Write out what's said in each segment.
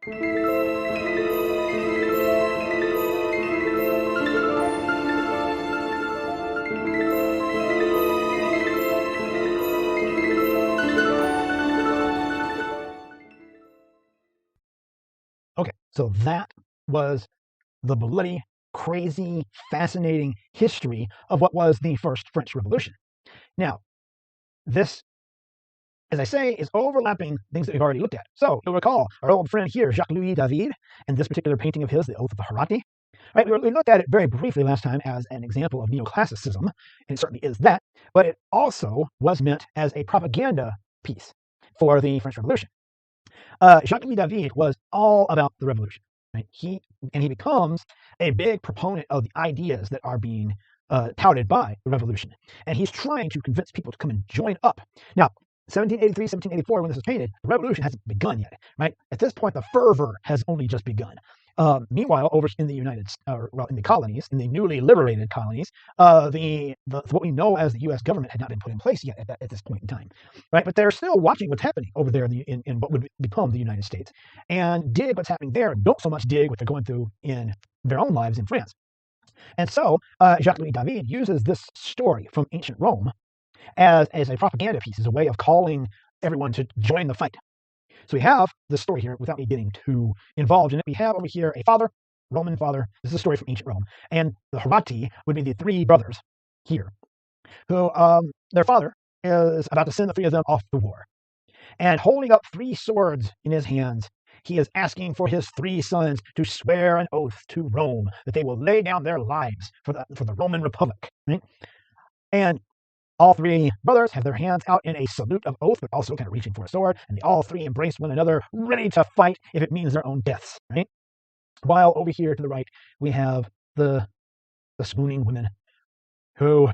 Okay, so that was the bloody, crazy, fascinating history of what was the first French Revolution. Now, this, as I say, is overlapping things that we've already looked at. So you'll recall our old friend here, Jacques-Louis David, and this particular painting of his, The Oath of the Herati. Right, we looked at it very briefly last time as an example of neoclassicism, and it certainly is that, but it also was meant as a propaganda piece for the French Revolution. Jacques-Louis David was all about the revolution. Right? He becomes a big proponent of the ideas that are being touted by the revolution, and he's trying to convince people to come and join up. Now, 1783, 1784, when this was painted, the revolution hasn't begun yet. Right? At this point, the fervor has only just begun. Meanwhile, over in the in the colonies, in the newly liberated colonies, what we know as the U.S. government had not been put in place yet at this point in time, right? But they're still watching what's happening over there in what would become the United States, and dig what's happening there. Don't so much dig what they're going through in their own lives in France. And so Jacques-Louis David uses this story from ancient Rome as a propaganda piece, as a way of calling everyone to join the fight. So we have this story here, without me getting too involved in it. We have over here a father, Roman father. This is a story from ancient Rome. And the Herati would be the three brothers here, who their father is about to send the three of them off to war. And holding up three swords in his hands, he is asking for his three sons to swear an oath to Rome that they will lay down their lives for the Roman Republic. Right? And all three brothers have their hands out in a salute of oath, but also kind of reaching for a sword, and they all three embrace one another, ready to fight if it means their own deaths, right? While over here to the right, we have the swooning women, who,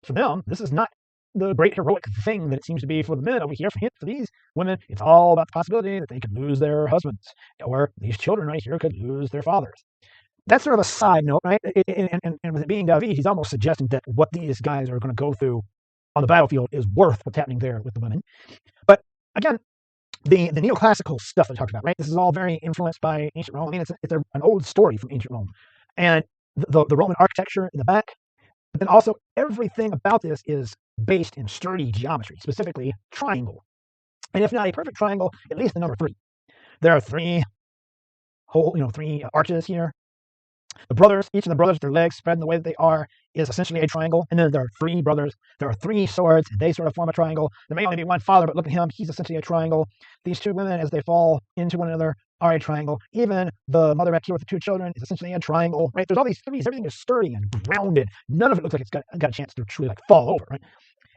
for them, this is not the great heroic thing that it seems to be for the men over here. For these women, it's all about the possibility that they could lose their husbands, or these children right here could lose their fathers. That's sort of a side note, right? And with it being David, he's almost suggesting that what these guys are going to go through on the battlefield is worth what's happening there with the women. But again, the neoclassical stuff that I talked about, right? This is all very influenced by ancient Rome. I mean, it's an old story from ancient Rome. And the Roman architecture in the back, but then also everything about this is based in sturdy geometry, specifically triangle. And if not a perfect triangle, at least the number 3. There are three arches here. The brothers, each of the brothers, their legs spread in the way that they are, is essentially a triangle. And then there are 3 brothers. There are 3 swords. And they sort of form a triangle. There may only be one father, but look at him. He's essentially a triangle. These 2 women, as they fall into one another, are a triangle. Even the mother back here with the 2 children is essentially a triangle, right? There's all these 3s. Everything is sturdy and grounded. None of it looks like it's got a chance to truly fall over, right?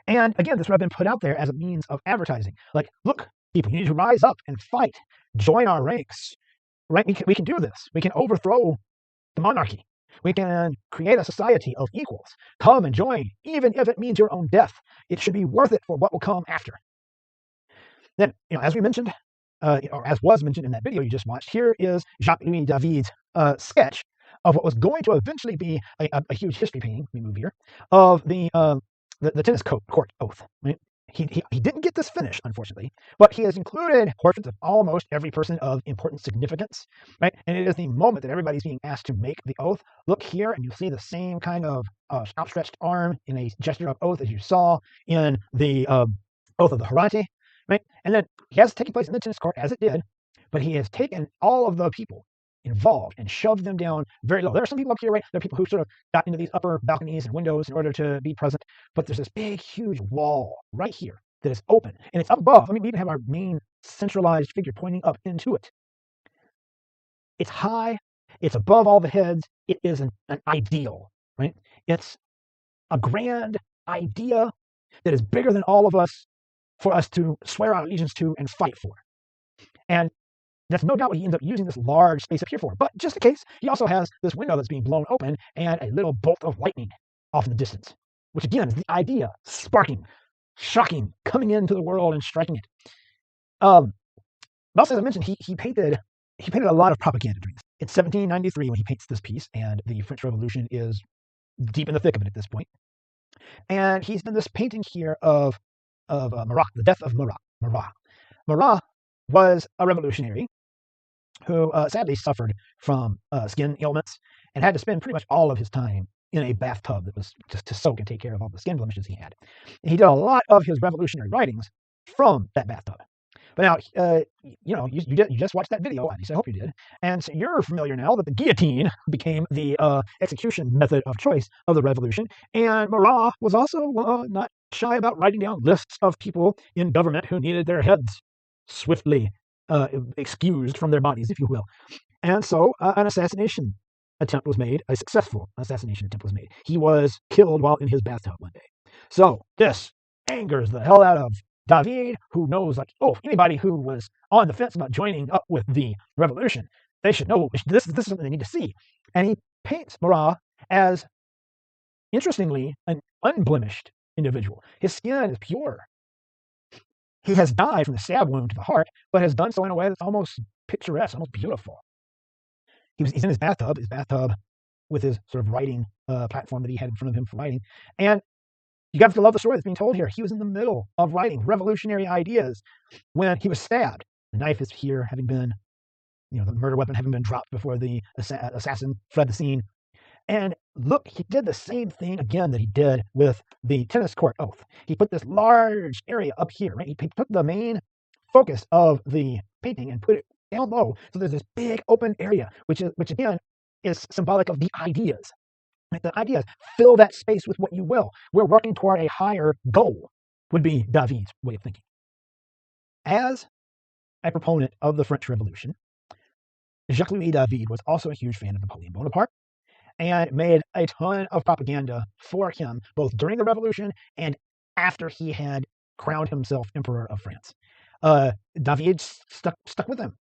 And again, this would have been put out there as a means of advertising. Like, look, people, you need to rise up and fight. Join our ranks, right? We can do this. We can overthrow the monarchy. We can create a society of equals. Come and join, even if it means your own death. It should be worth it for what will come after. Then, as we mentioned, or as was mentioned in that video you just watched, here is Jacques-Louis David's sketch of what was going to eventually be a huge history painting. We move here of the tennis court oath. Right? He didn't get this finished, unfortunately, but he has included portraits of almost every person of important significance, right? And it is the moment that everybody's being asked to make the oath. Look here, and you see the same kind of outstretched arm in a gesture of oath as you saw in the oath of the Herati, right? And then he has taken place in the tennis court, as it did, but he has taken all of the people involved and shoved them down very low. There are some people up here, right? There are people who sort of got into these upper balconies and windows in order to be present, but there's this big, huge wall right here that is open, and it's up above. I mean, we even have our main centralized figure pointing up into it. It's high. It's above all the heads. It is an ideal, right? It's a grand idea that is bigger than all of us, for us to swear our allegiance to and fight for. And that's no doubt what he ends up using this large space up here for. But just in case, he also has this window that's being blown open and a little bolt of lightning off in the distance, which again is the idea sparking, shocking, coming into the world and striking it. Also, as I mentioned, he painted a lot of propaganda during this. It's 1793 when he paints this piece, and the French Revolution is deep in the thick of it at this point. And he's done this painting here of Marat, the death of Marat. Marat was a revolutionary who sadly suffered from skin ailments and had to spend pretty much all of his time in a bathtub that was just to soak and take care of all the skin blemishes he had. And he did a lot of his revolutionary writings from that bathtub. But now, you just watched that video, at least I hope you did, and so you're familiar now that the guillotine became the execution method of choice of the revolution, and Marat was also not shy about writing down lists of people in government who needed their heads swiftly excused from their bodies, if you will. And so an assassination attempt was made, a successful assassination attempt was made. He was killed while in his bathtub one day. So this angers the hell out of David, who knows, like, oh, anybody who was on the fence about joining up with the revolution, they should know this is something they need to see. And he paints Marat as, interestingly, an unblemished individual. His skin is pure. He has died from the stab wound to the heart, but has done so in a way that's almost picturesque, almost beautiful. He's in his bathtub with his sort of writing platform that he had in front of him for writing. And you got to love the story that's being told here. He was in the middle of writing revolutionary ideas when he was stabbed. The knife is here, having been, the murder weapon having been dropped before the assassin fled the scene. And look, he did the same thing again that he did with the tennis court oath. He put this large area up here, right? He took the main focus of the painting and put it down low. So there's this big open area, which again is symbolic of the ideas. Right? The ideas, fill that space with what you will. We're working toward a higher goal, would be David's way of thinking. As a proponent of the French Revolution, Jacques-Louis David was also a huge fan of Napoleon Bonaparte and made a ton of propaganda for him, both during the revolution and after he had crowned himself Emperor of France. David stuck with him,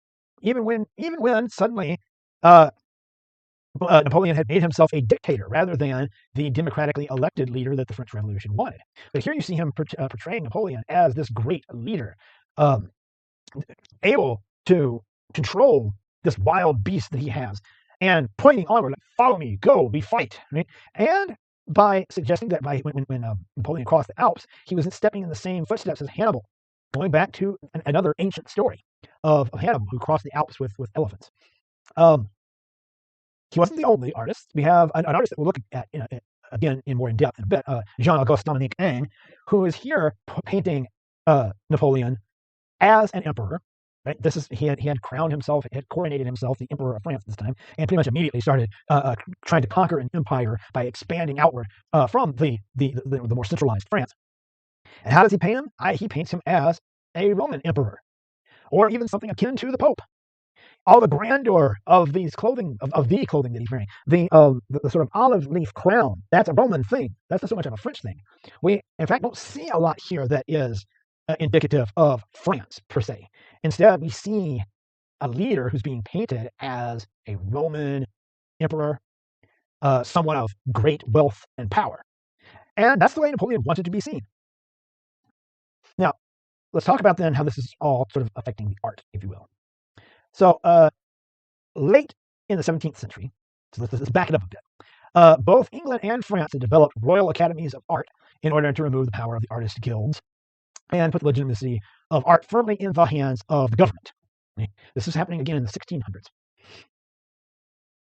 even when suddenly Napoleon had made himself a dictator rather than the democratically elected leader that the French Revolution wanted. But here you see him portraying Napoleon as this great leader, able to control this wild beast that he has, and pointing onward, like, follow me, go, we fight. Right? And by suggesting that when Napoleon crossed the Alps, he was stepping in the same footsteps as Hannibal, going back to another ancient story of Hannibal who crossed the Alps with elephants. He wasn't the only artist. We have an artist that we'll look at again in more in depth in a bit, Jean-Auguste Dominique Eng, who is here painting Napoleon as an emperor. Right? He had crowned himself, had coronated himself the Emperor of France this time, and pretty much immediately started trying to conquer an empire by expanding outward from the more centralized France. And how does he paint him? He paints him as a Roman emperor, or even something akin to the Pope. All the grandeur of these clothing, of the clothing that he's wearing, the sort of olive leaf crown, that's a Roman thing. That's not so much of a French thing. We, in fact, don't see a lot here that is indicative of France, per se. Instead, we see a leader who's being painted as a Roman emperor, someone of great wealth and power. And that's the way Napoleon wanted to be seen. Now, let's talk about then how this is all sort of affecting the art, if you will. So, late in the 17th century, so let's back it up a bit, both England and France had developed royal academies of art in order to remove the power of the artist guilds and put the legitimacy of art firmly in the hands of the government. This is happening again in the 1600s.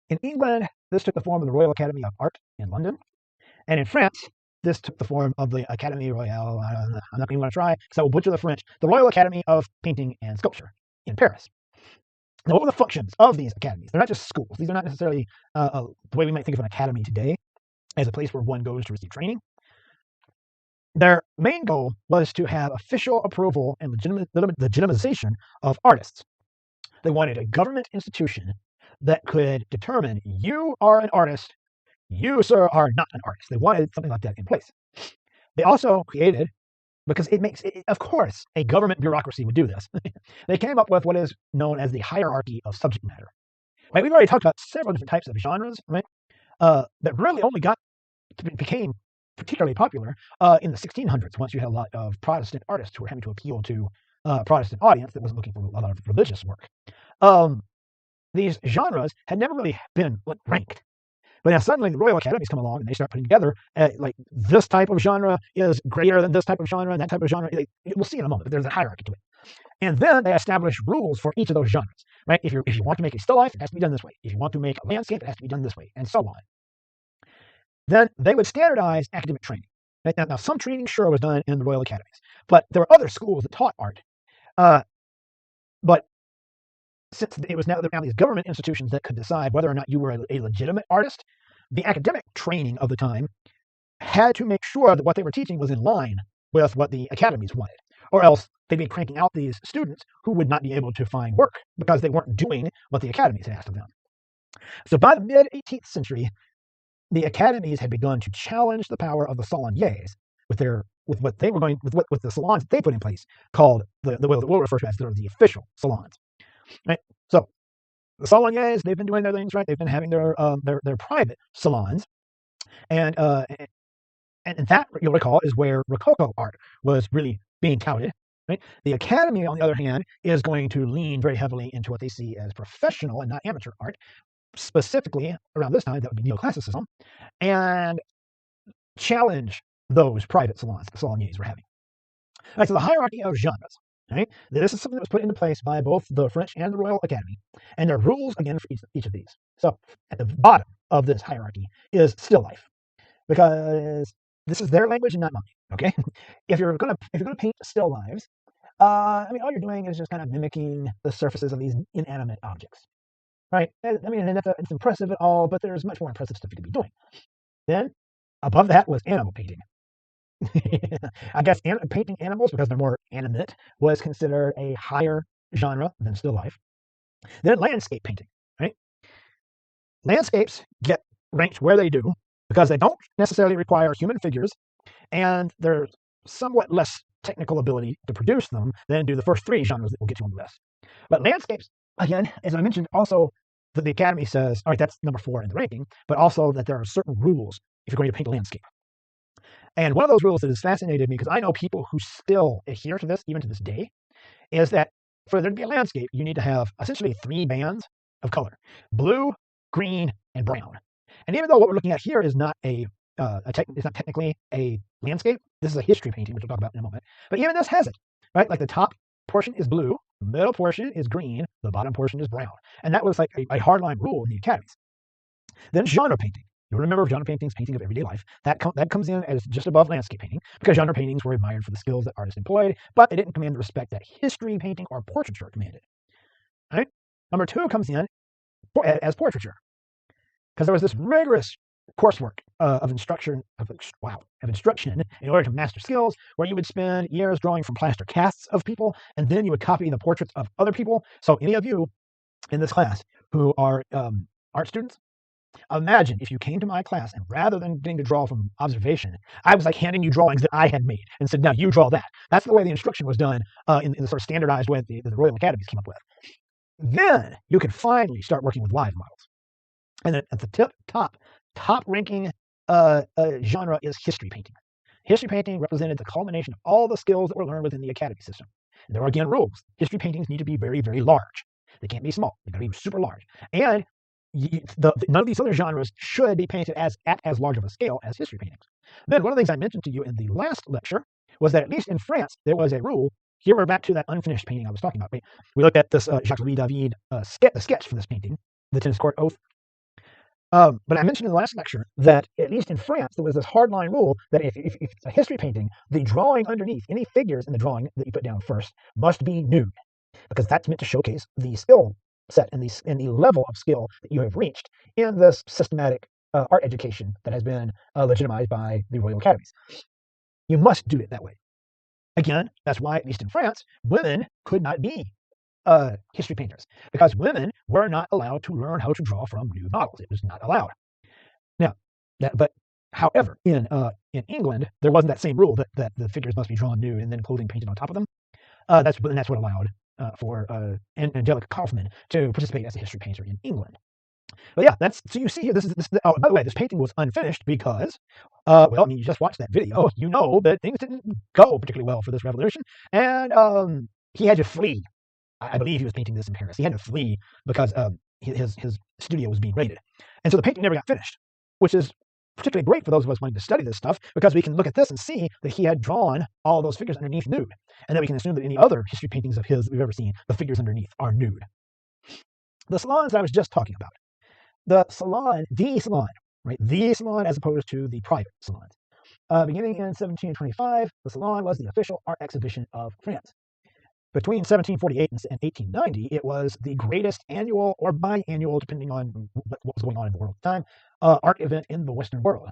In England, this took the form of the Royal Academy of Art in London, and in France, this took the form of the Académie Royale, I'm not going to want to try because I will butcher the French, the Royal Academy of Painting and Sculpture in Paris. Now, what were the functions of these academies? They're not just schools. These are not necessarily the way we might think of an academy today as a place where one goes to receive training. Their main goal was to have official approval and legitimization of artists. They wanted a government institution that could determine you are an artist, you, sir, are not an artist. They wanted something like that in place. They also created, because it makes, of course, a government bureaucracy would do this. They came up with what is known as the hierarchy of subject matter. Right? We've already talked about several different types of genres, right? That really only became particularly popular in the 1600s, once you had a lot of Protestant artists who were having to appeal to a Protestant audience that wasn't looking for a lot of religious work. These genres had never really been ranked. But now suddenly the Royal Academies come along and they start putting together like this type of genre is greater than this type of genre and that type of genre. We'll see in a moment, but there's a hierarchy to it. And then they established rules for each of those genres, right? If you want to make a still life, it has to be done this way. If you want to make a landscape, it has to be done this way, and so on. Then they would standardize academic training. Right? Now, some training sure was done in the Royal Academies, but there were other schools that taught art. But since it was now these government institutions that could decide whether or not you were a legitimate artist, the academic training of the time had to make sure that what they were teaching was in line with what the academies wanted, or else they'd be cranking out these students who would not be able to find work because they weren't doing what the academies had asked of them. So by the mid-18th century, the academies had begun to challenge the power of the saloniers with the salons that they put in place, called we'll refer to as the official salons. Right? So the saloniers, they've been doing their things, right? They've been having their private salons, and that, you'll recall, is where Rococo art was really being touted. Right? The Academy, on the other hand, is going to lean very heavily into what they see as professional and not amateur art. Specifically, around this time, that would be neoclassicism, and challenge those private salons the saloniers were having. All right, so the hierarchy of genres. Right? This is something that was put into place by both the French and the Royal Academy, and there are rules again for each of these. So at the bottom of this hierarchy is still life, because this is their language and not mine. Okay, if you're gonna paint still lives, I mean, all you're doing is just kind of mimicking the surfaces of these inanimate objects, right? I mean, and it's impressive at all, but there's much more impressive stuff you could be doing. Then above that was animal painting. I guess painting animals, because they're more animate, was considered a higher genre than still life. Then landscape painting, right? Landscapes get ranked where they do because they don't necessarily require human figures, and they're somewhat less technical ability to produce them than do the first three genres that we'll get to on the list. But landscapes, again, as I mentioned, also that the Academy says, all right, that's number 4 in the ranking, but also that there are certain rules if you're going to paint a landscape. And one of those rules that has fascinated me, because I know people who still adhere to this, even to this day, is that for there to be a landscape, you need to have essentially 3 bands of color: blue, green, and brown. And even though what we're looking at here is not it's not technically a landscape, this is a history painting, which we'll talk about in a moment. But even this has it, right? Like the top portion is blue, the middle portion is green, the bottom portion is brown. And that was like a hardline rule in the academies. Then genre painting. You'll remember genre paintings, painting of everyday life. That comes in as just above landscape painting, because genre paintings were admired for the skills that artists employed, but they didn't command the respect that history painting or portraiture commanded. All right? Number 2 comes in as portraiture, because there was this rigorous coursework of instruction in order to master skills, where you would spend years drawing from plaster casts of people, and then you would copy the portraits of other people. So any of you in this class who are art students, imagine if you came to my class and rather than getting to draw from observation, I was like handing you drawings that I had made and said, now you draw that. That's the way the instruction was done in the sort of standardized way that the Royal Academies came up with. Then you could finally start working with live models. And then at the top ranking genre is history painting. History painting represented the culmination of all the skills that were learned within the academy system. And there are again rules. History paintings need to be very, very large. They can't be small. They got to be super large. And none of these other genres should be painted at as large of a scale as history paintings. Then one of the things I mentioned to you in the last lecture was that at least in France, there was a rule. Here we're back to that unfinished painting I was talking about. We looked at this Jacques-Louis David sketch for this painting, the tennis court oath. But I mentioned in the last lecture that at least in France, there was this hardline rule that if it's a history painting, the drawing underneath, any figures in the drawing that you put down first, must be nude, because that's meant to showcase the skill set and the level of skill that you have reached in this systematic art education that has been legitimized by the Royal Academies. You must do it that way. Again, that's why, at least in France, women could not be history painters, because women were not allowed to learn how to draw from nude models. It was not allowed. Now, however, in England, there wasn't that same rule that the figures must be drawn nude and then clothing painted on top of them. That's what allowed for Angelica Kaufmann to participate as a history painter in England. But yeah, so you see here, this. Oh, by the way, this painting was unfinished because, well, I mean, you just watched that video. You know that things didn't go particularly well for this revolution, and he had to flee. I believe he was painting this in Paris. He had to flee because his studio was being raided, and so the painting never got finished, which is particularly great for those of us wanting to study this stuff, because we can look at this and see that he had drawn all those figures underneath nude. And then we can assume that any other history paintings of his that we've ever seen, the figures underneath are nude. The salons that I was just talking about, the salon, right? The salon as opposed to the private salons. Beginning in 1725, the Salon was the official art exhibition of France. Between 1748 and 1890, it was the greatest annual or biannual, depending on what was going on in the world at the time, art event in the Western world.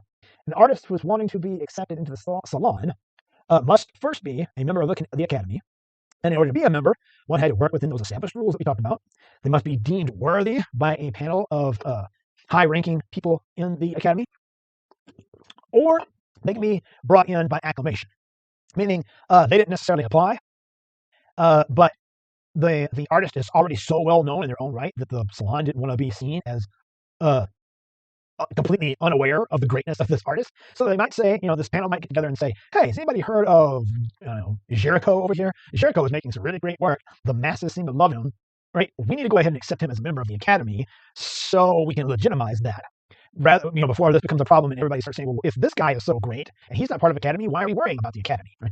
An artist who was wanting to be accepted into the Salon must first be a member of the Academy. And in order to be a member, one had to work within those established rules that we talked about. They must be deemed worthy by a panel of high-ranking people in the Academy, or they can be brought in by acclamation, meaning they didn't necessarily apply, but the artist is already so well known in their own right that the Salon didn't want to be seen as completely unaware of the greatness of this artist. So they might say, this panel might get together and say, hey, has anybody heard of Jericho over here? Jericho is making some really great work. The masses seem to love him, right? We need to go ahead and accept him as a member of the Academy so we can legitimize that. Rather, before this becomes a problem and everybody starts saying, well, if this guy is so great and he's not part of Academy, why are we worrying about the Academy? Right?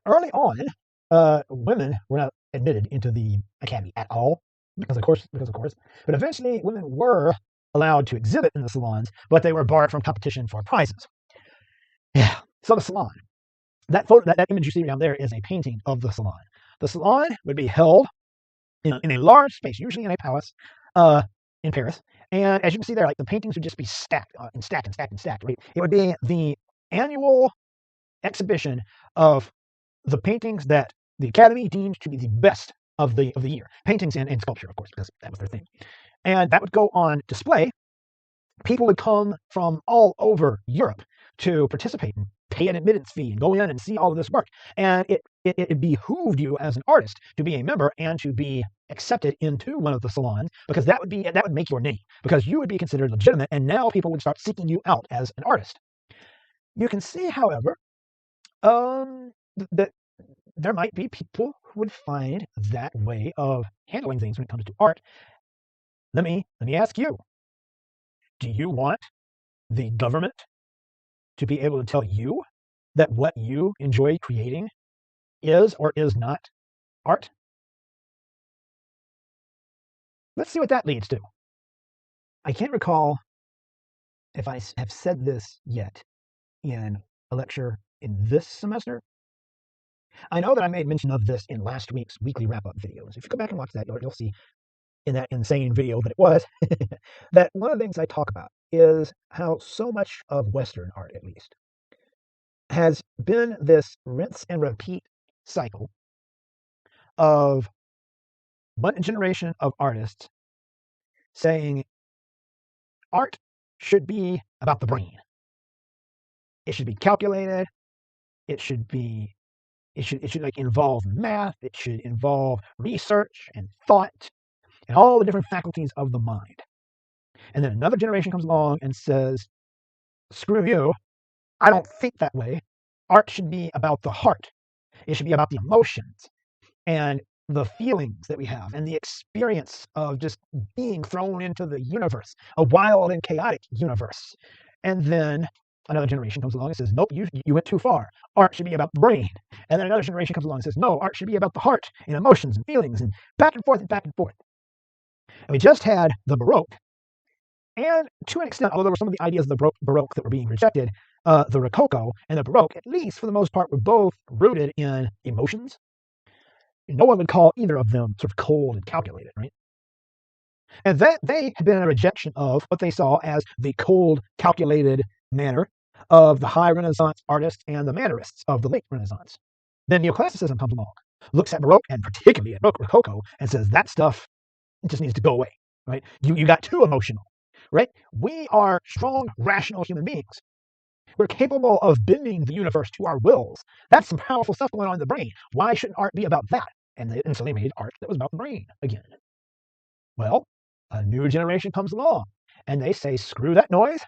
Early on, women were not admitted into the Academy at all, because of course. But eventually, women were allowed to exhibit in the salons, but they were barred from competition for prizes. Yeah. So the Salon, that image you see down there is a painting of the Salon. The Salon would be held in a large space, usually in a palace, in Paris. And as you can see there, like the paintings would just be stacked and stacked and stacked and stacked, right? It would be the annual exhibition of the paintings that the Academy deemed to be the best of the year. Paintings and sculpture, of course, because that was their thing. And that would go on display. People would come from all over Europe to participate and pay an admittance fee and go in and see all of this work. And it behooved you as an artist to be a member and to be accepted into one of the salons, because that would make your name, because you would be considered legitimate, and now people would start seeking you out as an artist. You can see, however, that there might be people who would find that way of handling things when it comes to art. Let me ask you, do you want the government to be able to tell you that what you enjoy creating is or is not art? Let's see what that leads to. I can't recall if I have said this yet in a lecture in this semester. I know that I made mention of this in last week's weekly wrap-up videos. If you go back and watch that, you'll see in that insane video that it was, that one of the things I talk about is how so much of Western art, at least, has been this rinse and repeat cycle of one generation of artists saying art should be about the brain. It should be calculated. It should like involve math. It should involve research and thought and all the different faculties of the mind. And then another generation comes along and says, screw you, I don't think that way. Art should be about the heart. It should be about the emotions and the feelings that we have and the experience of just being thrown into the universe, a wild and chaotic universe. And then another generation comes along and says, nope, you went too far. Art should be about the brain. And then another generation comes along and says, no, art should be about the heart and emotions and feelings, and back and forth and back and forth. And we just had the Baroque, and to an extent, although there were some of the ideas of the Baroque that were being rejected, the Rococo and the Baroque, at least for the most part, were both rooted in emotions. No one would call either of them sort of cold and calculated, right? And that they had been a rejection of what they saw as the cold, calculated manner of the high Renaissance artists and the Mannerists of the late Renaissance. Then neoclassicism comes along, looks at Baroque, and particularly at Rococo, and says that stuff just needs to go away, right? You got too emotional, right? We are strong, rational human beings. We're capable of bending the universe to our wills. That's some powerful stuff going on in the brain. Why shouldn't art be about that? And so they made art that was about the brain again. Well, a new generation comes along, and they say, screw that noise.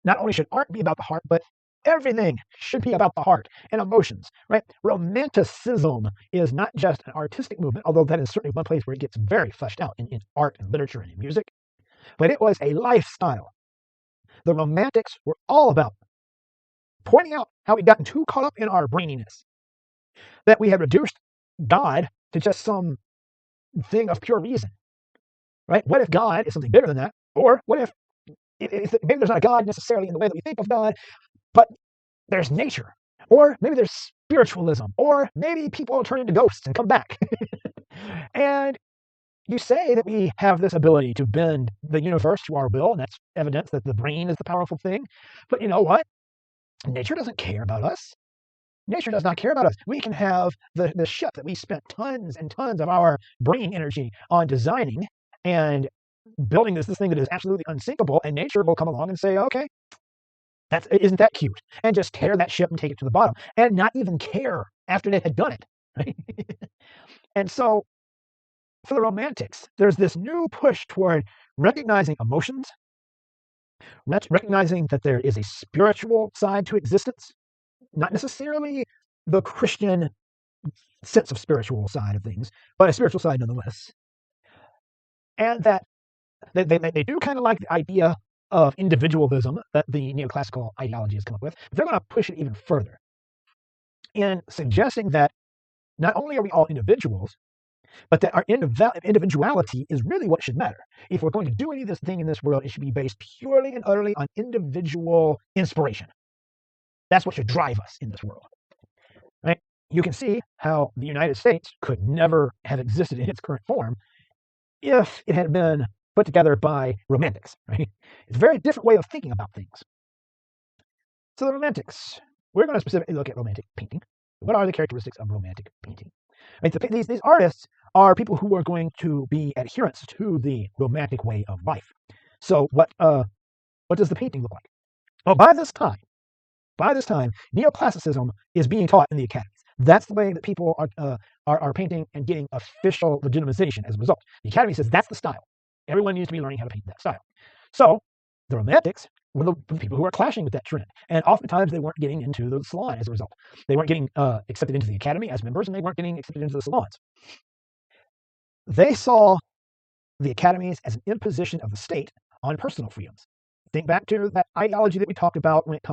Not only should art be about the heart, but everything should be about the heart and emotions, right? Romanticism is not just an artistic movement, although that is certainly one place where it gets very fleshed out in art and literature and in music, but it was a lifestyle. the Romantics were all about pointing out how we'd gotten too caught up in our braininess, that we had reduced God to just some thing of pure reason, right? What if God is something bigger than that? Or what if maybe there's not a God necessarily in the way that we think of God, but there's nature, or maybe there's spiritualism, or maybe people turn into ghosts and come back. And you say that we have this ability to bend the universe to our will, and that's evidence that the brain is the powerful thing. But you know what? Nature doesn't care about us. Nature does not care about us. We can have the ship that we spent tons and tons of our brain energy on designing and building this thing that is absolutely unsinkable, and nature will come along and say, okay, isn't that cute? And just tear that ship and take it to the bottom, and not even care after they had done it. Right? And so for the Romantics, there's this new push toward recognizing emotions, recognizing that there is a spiritual side to existence, not necessarily the Christian sense of spiritual side of things, but a spiritual side nonetheless. And that they do kind of like the idea of individualism that the neoclassical ideology has come up with. But they're going to push it even further in suggesting that not only are we all individuals, but that our individuality is really what should matter. If we're going to do any of this thing in this world, it should be based purely and utterly on individual inspiration. That's what should drive us in this world. Right? You can see how the United States could never have existed in its current form if it had been put together by Romantics. Right? It's a very different way of thinking about things. So the Romantics, we're going to specifically look at Romantic painting. What are the characteristics of Romantic painting? Right? These artists are people who are going to be adherents to the Romantic way of life. So what does the painting look like? Well, by this time, neoclassicism is being taught in the academies. That's the way that people are painting and getting official legitimization as a result. The academy says that's the style. Everyone needs to be learning how to paint that style. So the Romantics were the people who were clashing with that trend. And oftentimes they weren't getting into the salon as a result. They weren't getting accepted into the academy as members, and they weren't getting accepted into the salons. They saw the academies as an imposition of the state on personal freedoms. Think back to that ideology that we talked about when it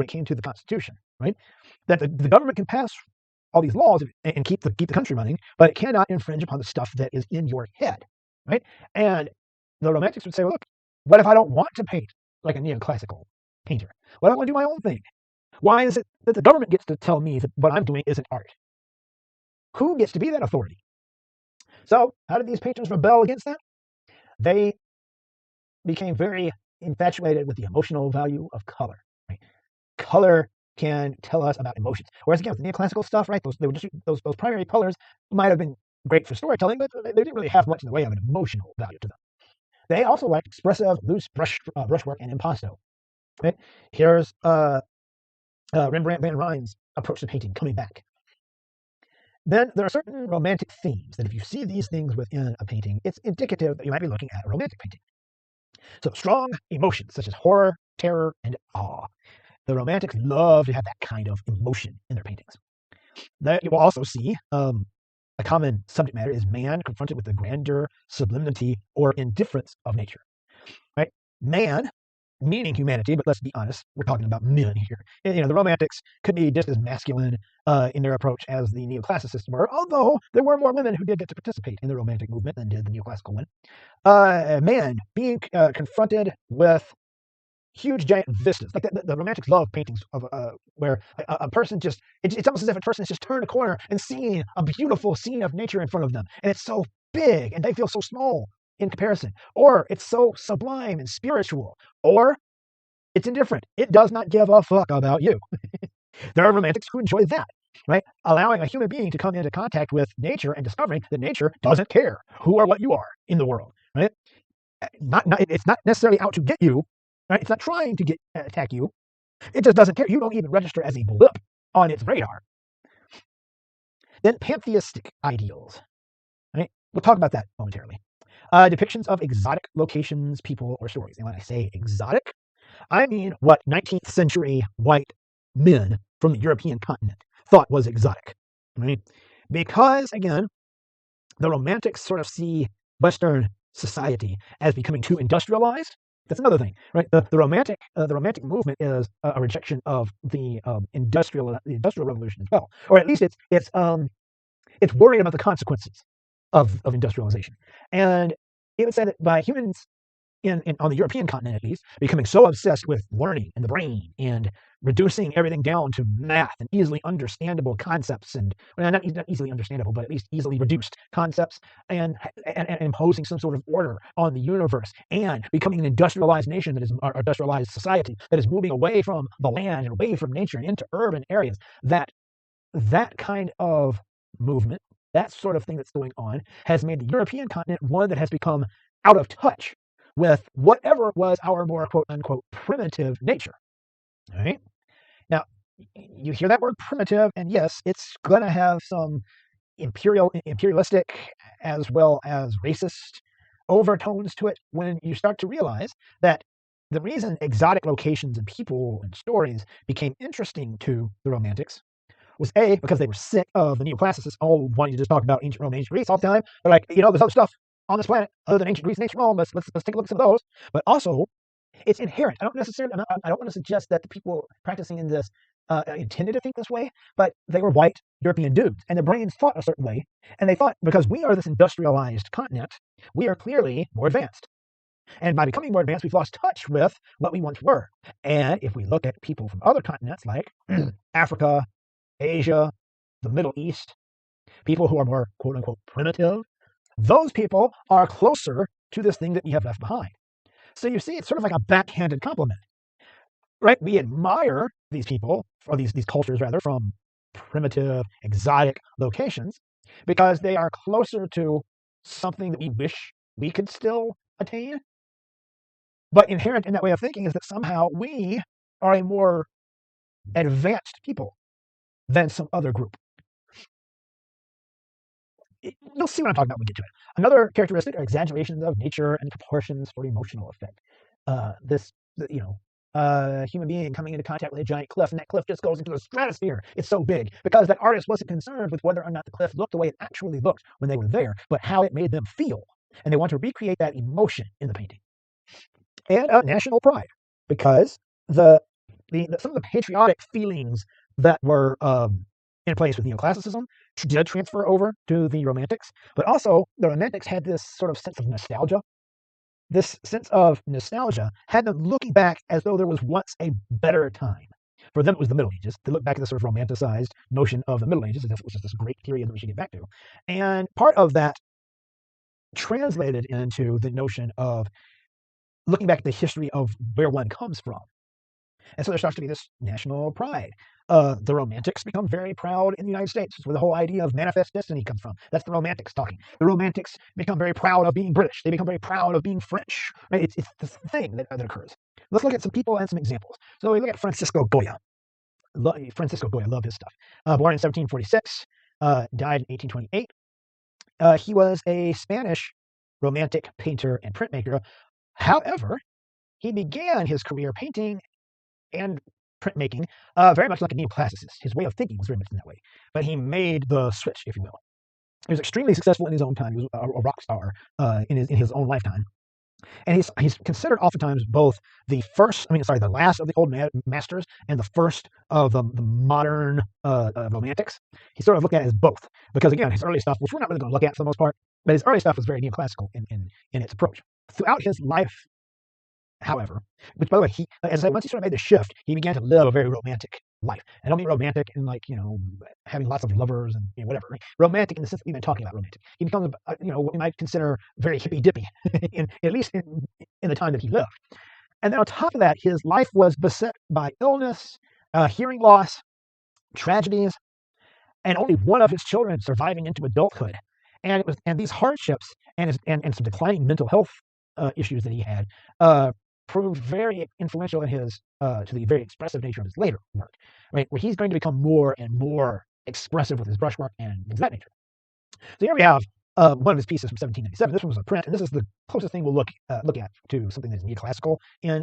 came to the Constitution, right? That the government can pass all these laws and keep the country running, but it cannot infringe upon the stuff that is in your head, right? And the Romantics would say, well, look, what if I don't want to paint like a neoclassical painter? What if I want to do my own thing? Why is it that the government gets to tell me that what I'm doing isn't art? Who gets to be that authority? So how did these patrons rebel against that? They became very infatuated with the emotional value of color. Right? Color can tell us about emotions. Whereas again, with the neoclassical stuff, right, those primary colors might have been great for storytelling, but they didn't really have much in the way of an emotional value to them. They also liked expressive, loose brushwork and impasto. Right? Here's Rembrandt van Rijn's approach to painting coming back. Then there are certain romantic themes that if you see these things within a painting, it's indicative that you might be looking at a romantic painting. So strong emotions such as horror, terror, and awe. The Romantics love to have that kind of emotion in their paintings. Now, you will also see a common subject matter is man confronted with the grandeur, sublimity, or indifference of nature. Right? Man, meaning humanity, but let's be honest, we're talking about men here. The Romantics could be just as masculine in their approach as the neoclassicists were, although there were more women who did get to participate in the Romantic movement than did the neoclassical one. Man being confronted with huge giant vistas. Like the Romantics love paintings of where a person it's almost as if a person has just turned a corner and seen a beautiful scene of nature in front of them, and it's so big and they feel so small in comparison, or it's so sublime and spiritual, or it's indifferent. It does not give a fuck about you. There are Romantics who enjoy that, right? Allowing a human being to come into contact with nature and discovering that nature doesn't care who or what you are in the world, right? It's not necessarily out to get you, right? It's not trying to attack you. It just doesn't care. You don't even register as a blip on its radar. Then pantheistic ideals, right? We'll talk about that momentarily. Depictions of exotic locations, people, or stories. And when I say exotic, I mean what 19th century white men from the European continent thought was exotic, right? Because, again, the Romantics sort of see Western society as becoming too industrialized, That's another thing, right? The romantic movement is a rejection of the industrial revolution as well, or at least it's worried about the consequences of industrialization. And it would say that by humans on the European continent, at least, becoming so obsessed with learning and the brain and reducing everything down to math and easily understandable concepts, and well, not easily understandable, but at least easily reduced concepts, and imposing some sort of order on the universe, and becoming an industrialized nation that is our industrialized society that is moving away from the land and away from nature and into urban areas. That kind of movement, that sort of thing that's going on, has made the European continent one that has become out of touch with whatever was our more quote unquote primitive nature. All right. Now, you hear that word primitive, and yes, it's going to have some imperialistic as well as racist overtones to it when you start to realize that the reason exotic locations and people and stories became interesting to the Romantics was A, because they were sick of the neoclassicists all wanting to just talk about ancient Rome, ancient Greece all the time. They're like, there's other stuff on this planet other than ancient Greece and ancient Rome. Let's take a look at some of those. But also, it's inherent. I don't want to suggest that the people practicing in this intended to think this way, but they were white European dudes, and their brains thought a certain way, and they thought because we are this industrialized continent, we are clearly more advanced. And by becoming more advanced, we've lost touch with what we once were. And if we look at people from other continents like Africa, Asia, the Middle East, people who are more quote unquote primitive, those people are closer to this thing that we have left behind. So you see, it's sort of like a backhanded compliment, right? We admire these people, or these cultures rather, from primitive, exotic locations because they are closer to something that we wish we could still attain. But inherent in that way of thinking is that somehow we are a more advanced people than some other group. You'll see what I'm talking about when we get to it. Another characteristic are exaggerations of nature and proportions for emotional effect. This, human being coming into contact with a giant cliff, and that cliff just goes into the stratosphere. It's so big because that artist wasn't concerned with whether or not the cliff looked the way it actually looked when they were there, but how it made them feel. And they want to recreate that emotion in the painting. And national pride, because some of the patriotic feelings that were in place with neoclassicism did transfer over to the Romantics, but also the Romantics had this sort of sense of nostalgia. This sense of nostalgia had them looking back as though there was once a better time. For them, it was the Middle Ages. They look back at this sort of romanticized notion of the Middle Ages as if it was just this great period that we should get back to. And part of that translated into the notion of looking back at the history of where one comes from. And so there starts to be this national pride. The Romantics become very proud in the United States. That's where the whole idea of manifest destiny comes from. That's the Romantics talking. The Romantics become very proud of being British. They become very proud of being French. Right? It's this thing that occurs. Let's look at some people and some examples. So we look at Francisco Goya. Francisco Goya, love his stuff. Born in 1746, died in 1828. He was a Spanish Romantic painter and printmaker. However, he began his career painting and printmaking very much like a neoclassicist. His way of thinking was very much in that way. But he made the switch, if you will. He was extremely successful in his own time. He was a rock star in his own lifetime. And he's considered oftentimes both the last of the old masters and the first of the modern Romantics. He's sort of looked at as both. Because again, his early stuff, which we're not really going to look at for the most part, but his early stuff was very neoclassical in its approach. Throughout his life, however, which by the way, as I said, once he sort of made the shift, he began to live a very romantic life. I don't mean romantic in having lots of lovers and whatever. Right? Romantic in the sense that we've been talking about romantic. He becomes what we might consider very hippy dippy, at least in the time that he lived. And then on top of that, his life was beset by illness, hearing loss, tragedies, and only one of his children surviving into adulthood. And these hardships and some declining mental health issues that he had proved very influential in his to the very expressive nature of his later work, right? Where he's going to become more and more expressive with his brushwork and things of that nature. So here we have one of his pieces from 1797. This one was a print, and this is the closest thing we'll look at to something that's neoclassical in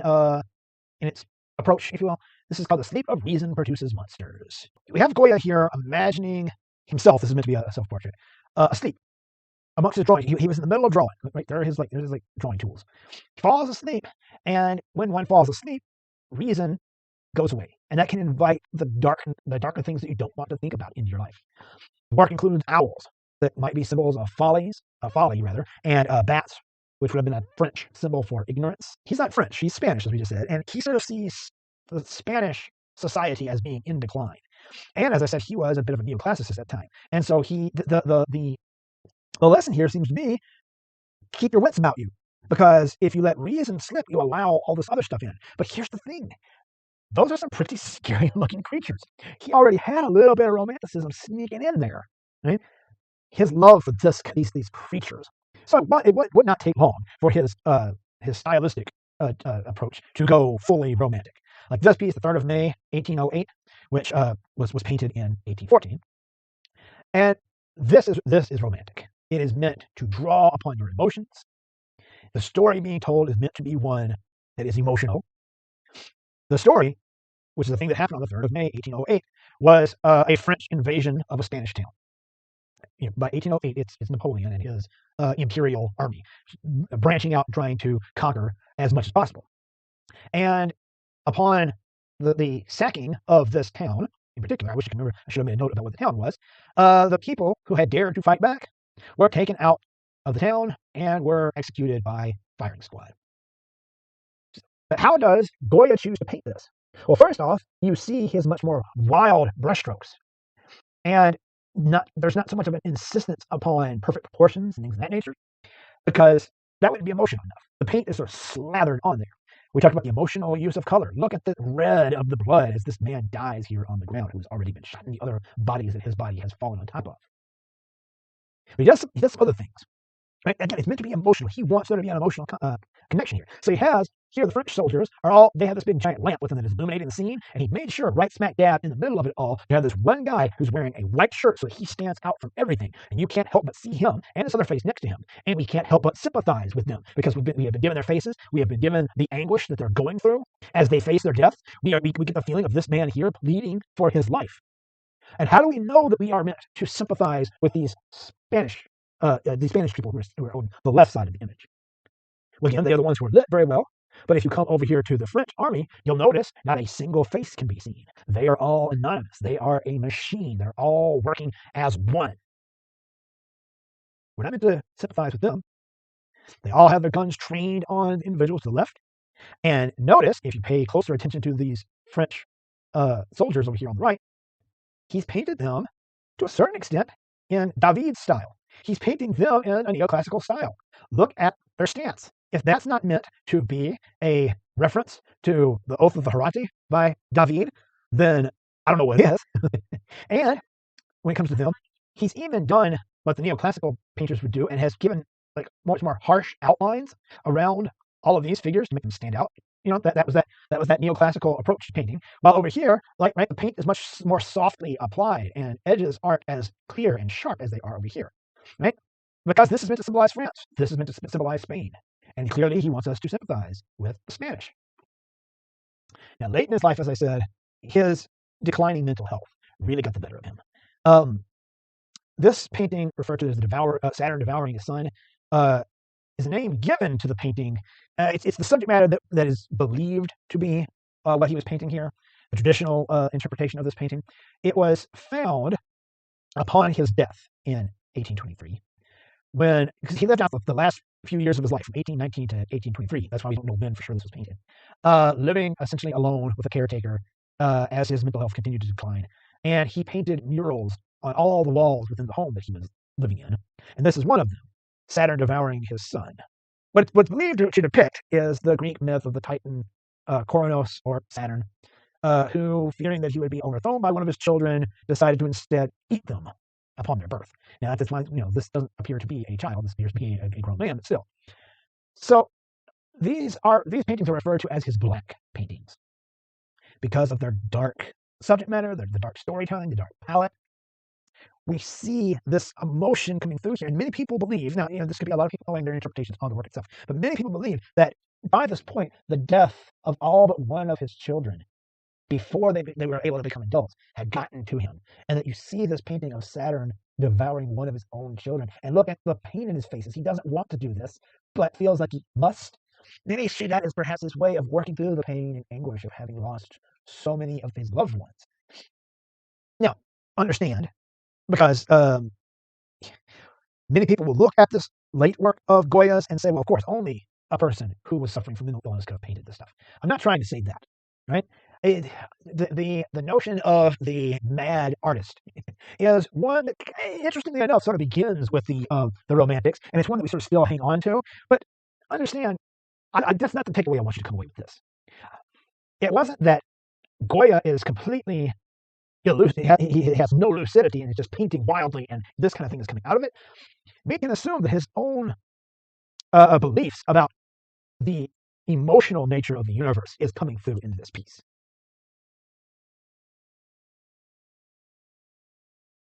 its approach, if you will. This is called "The Sleep of Reason Produces Monsters." We have Goya here imagining himself. This is meant to be a self-portrait, asleep amongst his drawing. He was in the middle of drawing. Right there, there's his drawing tools. He falls asleep, And when one falls asleep, reason goes away, and that can invite the darker things that you don't want to think about into your life. Work includes owls that might be symbols of folly rather, and bats, which would have been a French symbol for ignorance. He's not French; he's Spanish, as we just said, and he sort of sees the Spanish society as being in decline. And as I said, he was a bit of a neoclassicist at the time, and so the lesson here seems to be keep your wits about you, because if you let reason slip, you allow all this other stuff in. But here's the thing: those are some pretty scary looking creatures. He already had a little bit of romanticism sneaking in there, right? His love for these creatures. So it would not take long for his stylistic approach to go fully romantic. Like this piece, the 3rd of May, 1808, which was painted in 1814. And this is romantic. It is meant to draw upon your emotions. The story being told is meant to be one that is emotional. The story, which is the thing that happened on the 3rd of May, 1808, was a French invasion of a Spanish town. By 1808, it's Napoleon and his imperial army branching out, trying to conquer as much as possible. And upon the sacking of this town, in particular, I wish I could remember, I should have made a note about what the town was, the people who had dared to fight back were taken out of the town and were executed by firing squad. But how does Goya choose to paint this? Well, first off, you see his much more wild brushstrokes. And there's not so much of an insistence upon perfect proportions and things of that nature, because that wouldn't be emotional enough. The paint is sort of slathered on there. We talked about the emotional use of color. Look at the red of the blood as this man dies here on the ground, who's already been shot in the other bodies that his body has fallen on top of. But he does some other things. Right? Again, it's meant to be emotional. He wants there to be an emotional connection here. So he has here the French soldiers they have this big giant lamp with them that is illuminating the scene, and he made sure right smack dab in the middle of it all to have this one guy who's wearing a white shirt so that he stands out from everything, and you can't help but see him and this other face next to him, and we can't help but sympathize with them because we have been given their faces, we have been given the anguish that they're going through as they face their death. We get the feeling of this man here pleading for his life. And how do we know that we are meant to sympathize with these Spanish people who are on the left side of the image? Well, again, they are the ones who are lit very well. But if you come over here to the French army, you'll notice not a single face can be seen. They are all anonymous. They are a machine. They're all working as one. We're not meant to sympathize with them. They all have their guns trained on individuals to the left. And notice, if you pay closer attention to these French soldiers over here on the right, he's painted them to a certain extent in David's style. He's painting them in a neoclassical style. Look at their stance. If that's not meant to be a reference to the Oath of the Hirati by David, then I don't know what it is. And when it comes to them, he's even done what the neoclassical painters would do and has given like much more harsh outlines around all of these figures to make them stand out. That was that neoclassical approach to painting. While over here, the paint is much more softly applied and edges aren't as clear and sharp as they are over here, right? Because this is meant to symbolize France. This is meant to symbolize Spain. And clearly he wants us to sympathize with the Spanish. Now, late in his life, as I said, his declining mental health really got the better of him. This painting, referred to as the Saturn devouring his sun, is a name given to the painting. It's the subject matter that is believed to be what he was painting here, the traditional interpretation of this painting. It was found upon his death in 1823, because he lived out the last few years of his life, from 1819 to 1823. That's why we don't know when for sure this was painted. Living essentially alone with a caretaker as his mental health continued to decline. And he painted murals on all the walls within the home that he was living in. And this is one of them, Saturn devouring his son. What's believed to depict is the Greek myth of the Titan Kronos, or Saturn, who, fearing that he would be overthrown by one of his children, decided to instead eat them upon their birth. Now, at this point, this doesn't appear to be a child. This appears to be a grown man, but still. So these paintings are referred to as his black paintings because of their dark subject matter, the dark storytelling, the dark palette. We see this emotion coming through here, and many people believe, now, this could be a lot of people owing their interpretations on the work itself, but many people believe that by this point, the death of all but one of his children, before they were able to become adults, had gotten to him. And that you see this painting of Saturn devouring one of his own children. And look at the pain in his faces. He doesn't want to do this, but feels like he must. Many see that as perhaps his way of working through the pain and anguish of having lost so many of his loved ones. Now, understand, because many people will look at this late work of Goya's and say, well, of course, only a person who was suffering from mental illness could have painted this stuff. I'm not trying to say that, right? The notion of the mad artist is one that, interestingly enough, sort of begins with the Romantics, and it's one that we sort of still hang on to. But understand, that's not the takeaway I want you to come away with this. It wasn't that Goya is completely elusive, he has no lucidity and is just painting wildly, and this kind of thing is coming out of it. We can assume that his own beliefs about the emotional nature of the universe is coming through into this piece.